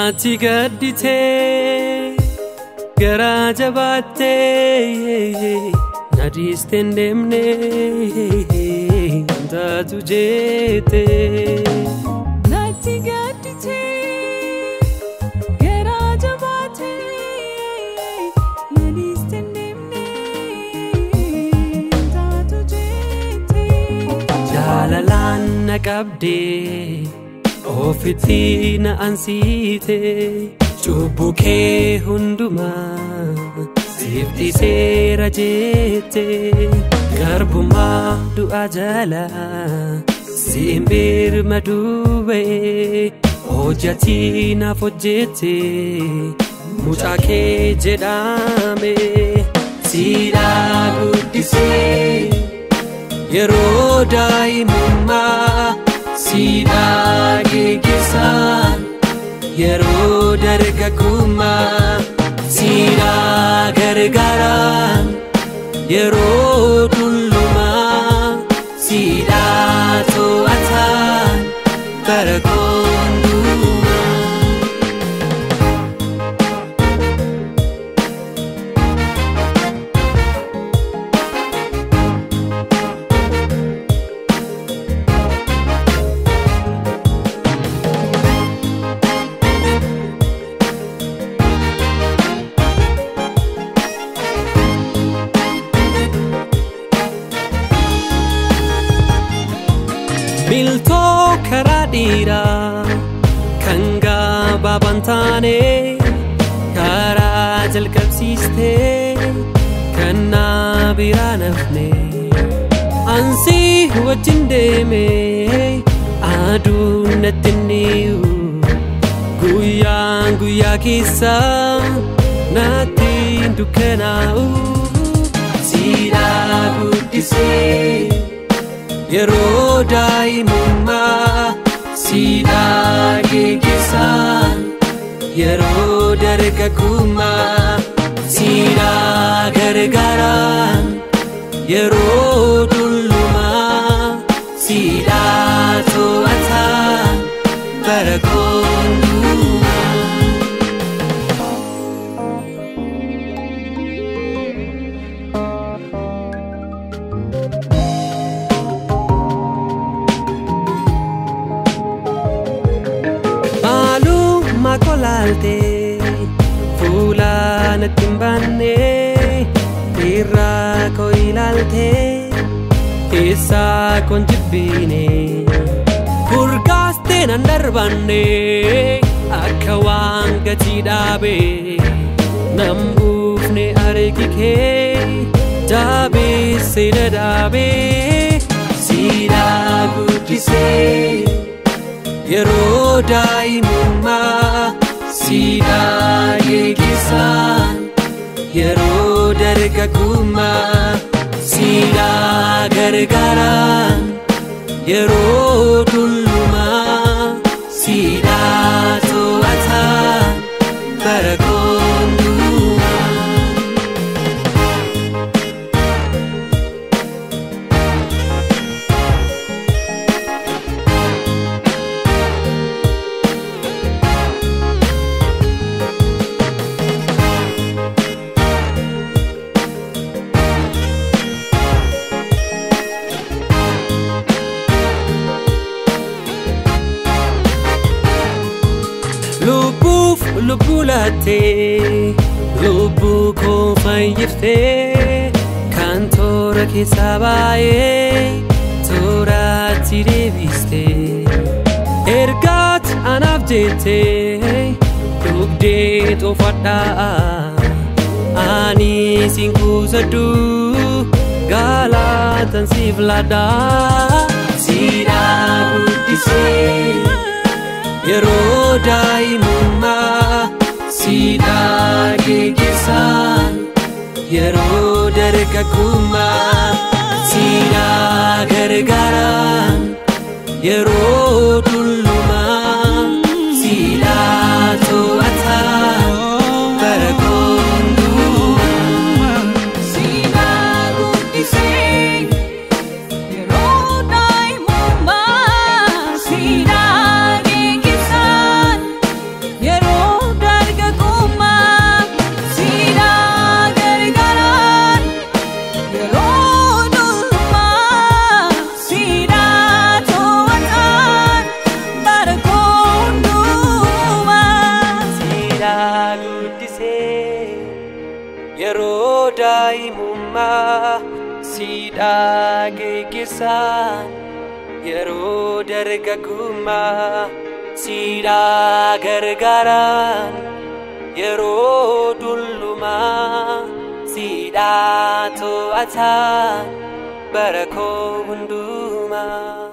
Ati gaddite gara jabaate nadisten demne antatu jete Ati gaddite gara jabaate nadisten demne antatu jete jalalan naqabde Ofitina ansite Chubuke hunduma Sifti sera jete Garbuma du'a jala Simbir madube Hojatina fojete Muchake jedame Sida guddise Yero daimumma Sida gigisan Yero dargaguma Sida gargaran Yero dulluma Sida to'atan barakonduma Milto karadira Kanga babantane Kara jalqabsiste Kanna biranafne Ansi wajjin deeme Aduun nattinniyu Guyyaan guyyaa keessa Nattiin dukkanaa'u Sida guddisee Yero daimumma Sida gigisan Yero dargaguma Sida gargaran Yero dulluma Sida to'atan barakonduma Makolalte Fulan timbanne Irra ko ilalte Isa kon jibbine Furgaste nan darbanne Akka waan gati dhaabe Nam buufne argike Jabeesse dadhabe Sida guddisee Yero daimumma Sida gigisan Yero dargaguma Sida gargaran Yero dulluma Sida to'atan barakonduma Lubbulate Lubbu ko fayyifte Kan toora keessa baay'ee Tooratti deebiste Ergaat anaaf jette Dugdee xoofadhaa Ani siin kuusadhu Galatan siif ladhaa Sida guddisee Yero daimumma siidaa geggeessaan yeroo dargaggummaa siidaa gargaaraan yeroo dullumaa siidaa to'ataan bara hundumaa siidaa guddisee yeroo daa'imummaa siidaa geggeessaan yeroo dargaggummaa siidaa gargaaraan yeroo dullumaa siidaa to'ataan bara hundumaa siidaa guddisee yeroo daa'imummaa siidaa geggeessaan yeroo dargaggummaa siidaa gargaaraan yeroo dullumaa siidaa to'ataan bara hundumaa